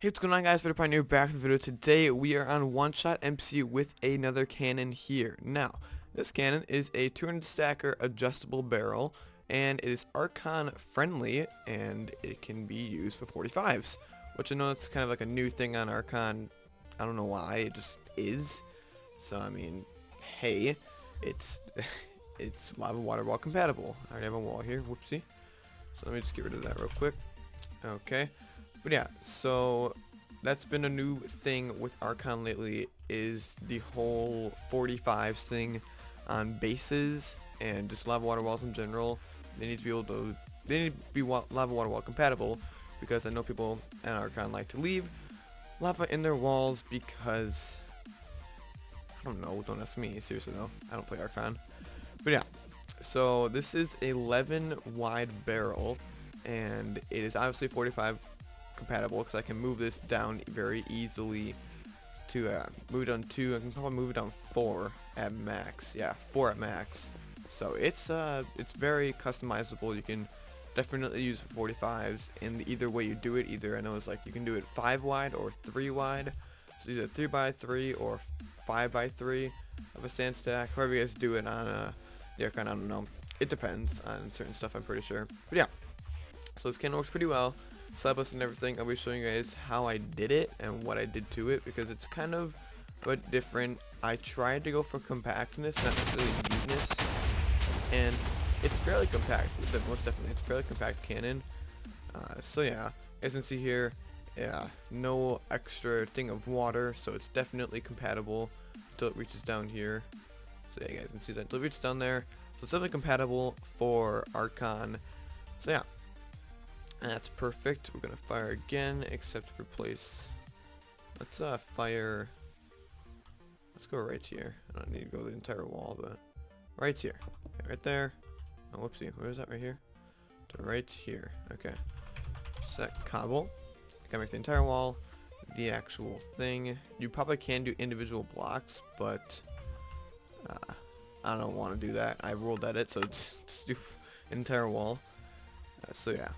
Hey, what's going on, guys? Raiderpint here, back with the video. Today we are on one shot MC with another cannon here. Now, this cannon is a 200 stacker adjustable barrel, and it is Archon friendly, and it can be used for 45's, which I know it's kind of like a new thing on Archon. I don't know why, it just is. So I mean, hey, it's it's lava water wall compatible. I already have a wall here. Whoopsie. So let me just get rid of that real quick. Okay. But yeah, so that's been a new thing with Archon lately, is the whole 45's thing on bases and just lava water walls in general. They need to be lava water wall compatible, because I know people at Archon like to leave lava in their walls because, I don't know, don't ask me, seriously though, I don't play Archon. But yeah, so this is 11 wide barrel, and it is obviously 45 compatible because I can move this down very easily to move it down 2. I can probably move it down 4 at max. Yeah, 4 at max. So it's very customizable. You can definitely use 45's in either way you do it. Either I know it's like you can do it 5 wide or 3 wide. So either 3x3 or 5x3 of a sand stack. However you guys do it on the Archon, I don't know. It depends on certain stuff, I'm pretty sure. But yeah, so this cannon works pretty well. Slab bust and everything. I'll be showing you guys how I did it and what I did to it, because it's kind of but different. I tried to go for compactness, not necessarily neatness, and it's fairly compact. Most definitely, it's a fairly compact cannon. So yeah, as you can see here, yeah, no extra thing of water, so it's definitely compatible until it reaches down here. So yeah, you guys can see that until it reaches down there. So it's definitely compatible for Archon. So yeah. That's perfect. We're gonna fire again, except replace. Let's fire. Let's go right here. I don't need to go the entire wall, but right here. Okay, right there. Oh, whoopsie. Where is that? Right here? To right here. Okay. Set cobble. Gotta make the entire wall the actual thing. You probably can do individual blocks, but I don't want to do that. I rolled edit, so it's do entire wall. So yeah.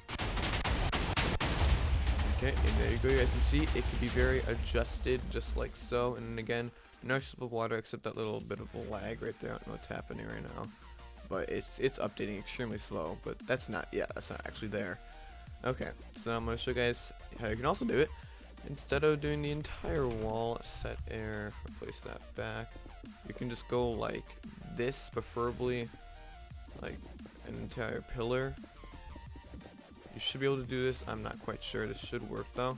Okay, and there you go. You guys can see it can be very adjusted, just like so. And again, no sip of water except that little bit of a lag right there. I don't know what's happening right now, but it's updating extremely slow. But that's not actually there. Okay, so now I'm gonna show you guys how you can also do it. Instead of doing the entire wall, set air, replace that back. You can just go like this, preferably like an entire pillar. You should be able to do this. I'm not quite sure. This should work though.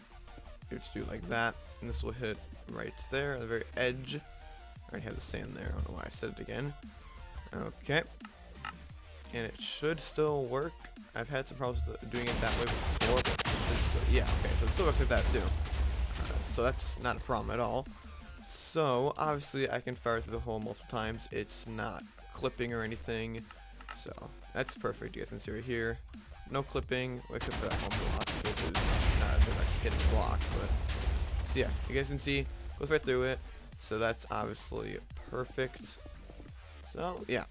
You just do it like that, and this will hit right there at the very edge. I already have the sand there. I don't know why I said it again. Okay. And it should still work. I've had some problems doing it that way before, but it should still, yeah, okay. So it still works like that too. So that's not a problem at all. So obviously I can fire through the hole multiple times. It's not clipping or anything. So that's perfect. You guys can see right here. No clipping, except for that one block, which is not a direct hitting block, but so yeah, you guys can see, goes right through it, so that's obviously perfect. So yeah,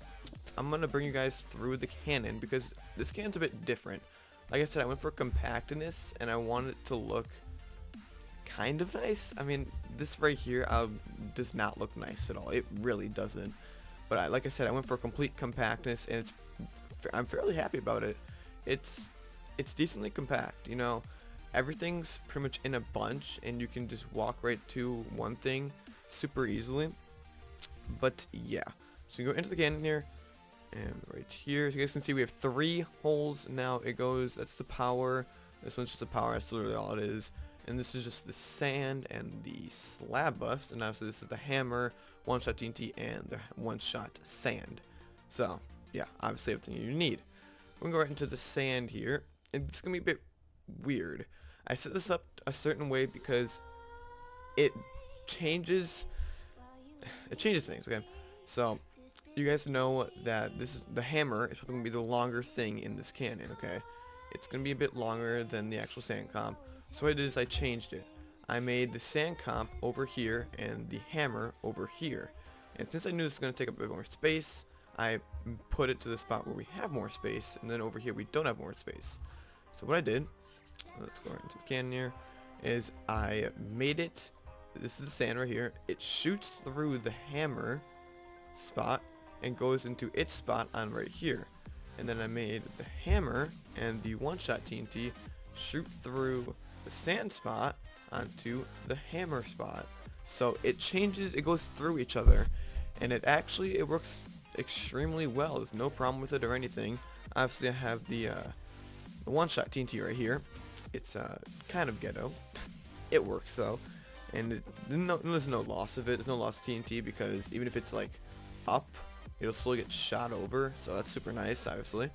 I'm gonna bring you guys through the cannon, because this cannon's a bit different. Like I said, I went for compactness, and I wanted it to look kind of nice. I mean, this right here does not look nice at all. It really doesn't. But like I said, I went for complete compactness, and I'm fairly happy about it. It's decently compact, you know. Everything's pretty much in a bunch, and you can just walk right to one thing super easily. But yeah, so you go into the cannon here, and right here, so you guys can see we have 3 holes now. It goes, that's the power. This one's just the power. That's literally all it is. And this is just the sand and the slab bust, and obviously this is the hammer, one-shot TNT, and the one-shot sand. So yeah, obviously everything you need. We're gonna go right into the sand here, and it's gonna be a bit weird. I set this up a certain way because it changes things. Okay, so you guys know that this is the hammer is gonna be the longer thing in this cannon. Okay, it's gonna be a bit longer than the actual sand comp. So what I did is I changed it. I made the sand comp over here and the hammer over here. And since I knew this was gonna take up a bit more space, I put it to the spot where we have more space, and then over here we don't have more space. So what I did, let's go right into the cannon here, is I made it, this is the sand right here, it shoots through the hammer spot and goes into its spot on right here. And then I made the hammer and the one-shot TNT shoot through the sand spot onto the hammer spot. So it changes, it goes through each other, and it works extremely well. There's no problem with it or anything. Obviously I have the one-shot TNT right here. It's kind of ghetto. It works though, and there's no loss of it. There's no loss of TNT because even if it's like up, it'll still get shot over, so that's super nice, obviously.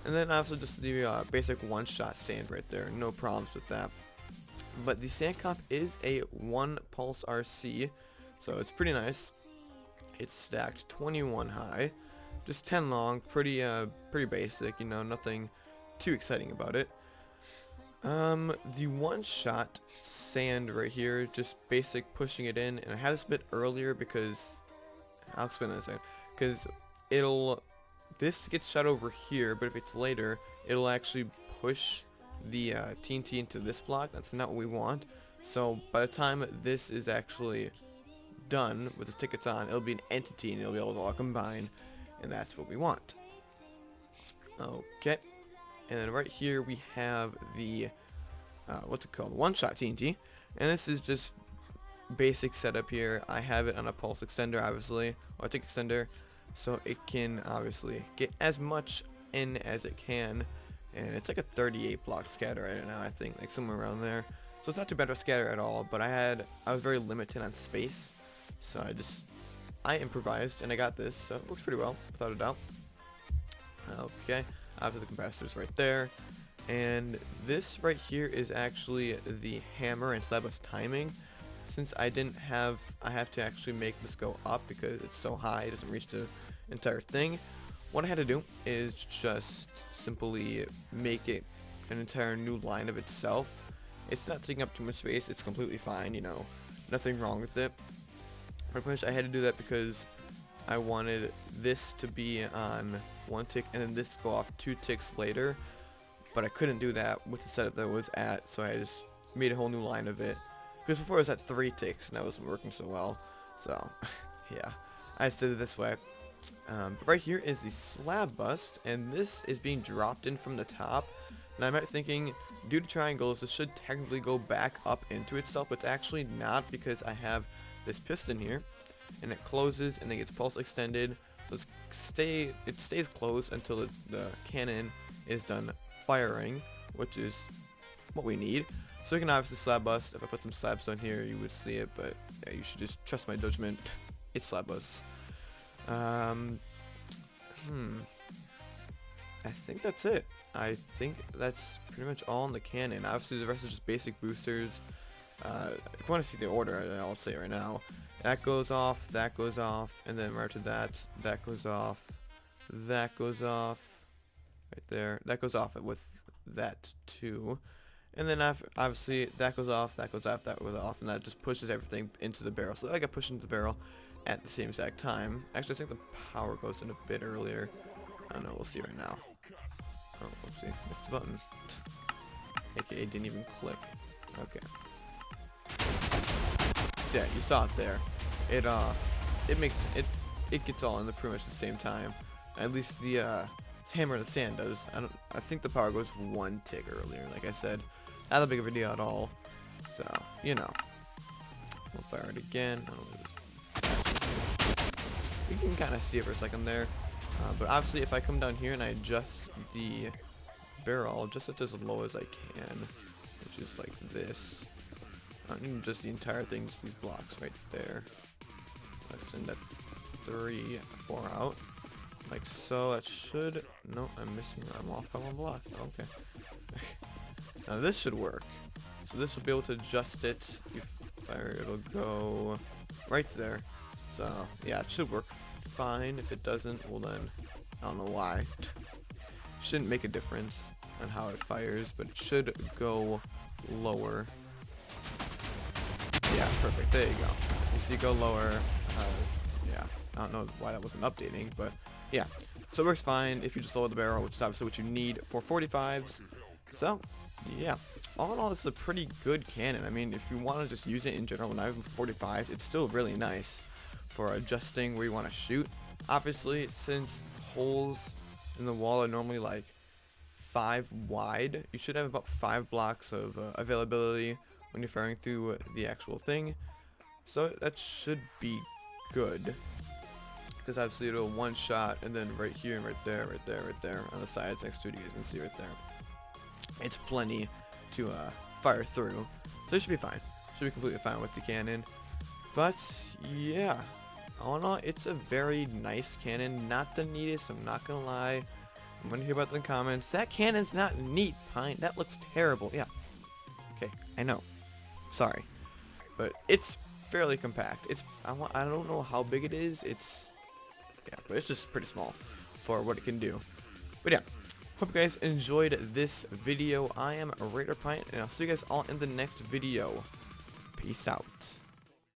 And then obviously just the basic one-shot sand right there, no problems with that. But the sand comp is a 1 pulse RC, so it's pretty nice. It's stacked 21 high, just 10 long, pretty basic, you know, nothing too exciting about it. The one-shot sand right here, just basic pushing it in, and I had this a bit earlier because I'll explain that in a second. Because this gets shot over here, but if it's later, it'll actually push the TNT into this block. That's not what we want. So by the time this is actually done with the tickets on, it'll be an entity and it'll be able to all combine, and that's what we want. Okay, and then right here we have the what's it called, one-shot TNT, and this is just basic setup here. I have it on a pulse extender, obviously, or a tick extender, so it can obviously get as much in as it can, and it's like a 38 block scatter right now, I think, like somewhere around there. So it's not too bad of a scatter at all, but I was very limited on space, so I improvised and I got this, so it works pretty well without a doubt. Okay, after the capacitors right there, and this right here is actually the hammer and slab bus timing. Since I have to actually make this go up because it's so high it doesn't reach the entire thing. What I had to do is just simply make it an entire new line of itself. It's not taking up too much space, it's completely fine, you know, nothing wrong with it. But pretty much I had to do that because I wanted this to be on 1 tick and then this to go off 2 ticks later, but I couldn't do that with the setup that it was at, so I just made a whole new line of it. Because before it was at 3 ticks and that wasn't working so well, so yeah, I just did it this way. But right here is the slab bust, and this is being dropped in from the top. And I'm thinking, due to triangles, this should technically go back up into itself, but it's actually not because I have this piston here, and it closes and then gets pulse extended. So it stays closed until the cannon is done firing, which is what we need. So you can obviously slab bust. If I put some slabs down here, you would see it, but yeah, you should just trust my judgment. It's slab bust. I think that's it. I think that's pretty much all in the cannon. Obviously, the rest is just basic boosters. If you want to see the order, I'll say it right now. That goes off, and then right after that, that goes off, right there. That goes off with that too. And then obviously that goes off, that goes off, and that just pushes everything into the barrel. So I got pushed into the barrel at the same exact time. Actually, I think the power goes in a bit earlier. I don't know, we'll see right now. Oh, whoopsie, missed the button. AKA didn't even click. Okay. So yeah, you saw it there. It gets all in pretty much the same time. At least the hammer and the sand does. I think the power goes 1 tick earlier, like I said. Not that big of a deal at all. So, you know. We'll fire it again. You can kind of see it for a second there. But obviously if I come down here and I adjust the barrel, I'll adjust it as low as I can, which is like this. I don't need just the entire thing, just these blocks right there. Let's send that 3, 4 out. Like so. That should, no, I'm off by 1 block. Okay. Now this should work. So this will be able to adjust it. If you fire, it'll go right there. So yeah, it should work fine. If it doesn't, well then, I don't know why. Shouldn't make a difference on how it fires, but it should go lower. Yeah, perfect. There you go. You see, go lower. Yeah, I don't know why that wasn't updating, but yeah. So it works fine if you just lower the barrel, which is obviously what you need for 45's. So, yeah. all in all, it's a pretty good cannon. I mean, if you want to just use it in general, not even 45, it's still really nice for adjusting where you want to shoot. Obviously, since holes in the wall are normally like 5 wide, you should have about 5 blocks of availability when you're firing through the actual thing. So that should be good, because obviously it'll one shot, and then right here and right there on the sides next to it, you guys can see right there, it's plenty to fire through. So it should be fine. Should be completely fine with the cannon. But yeah, all in all, it's a very nice cannon. Not the neatest, I'm not gonna lie. I'm gonna hear about it in the comments. That cannon's not neat, Pint. That looks terrible. Yeah. Okay, I know. Sorry, but it's fairly compact. I don't know how big it is. Yeah, but it's just pretty small for what it can do. But yeah, hope you guys enjoyed this video. I am Raiderpint, and I'll see you guys all in the next video. Peace out.